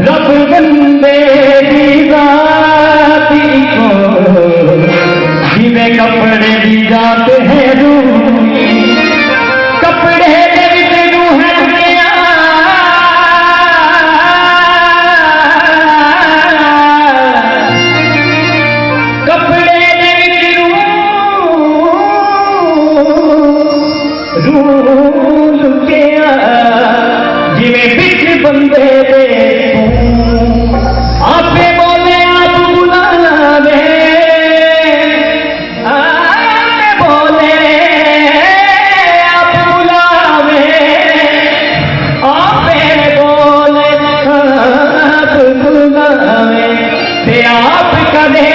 रब बंदे दी जाती को जिवें कपड़े दी जाते हैं रूही कपड़े दे विच रूह दुनिया कपड़े दे विच रूह लुकिया जिवें बिच बंदे दे आपे बोले आप बुलावे आपे बोले आप बुलावे आपे बोले आप बुलावे ते आप कदे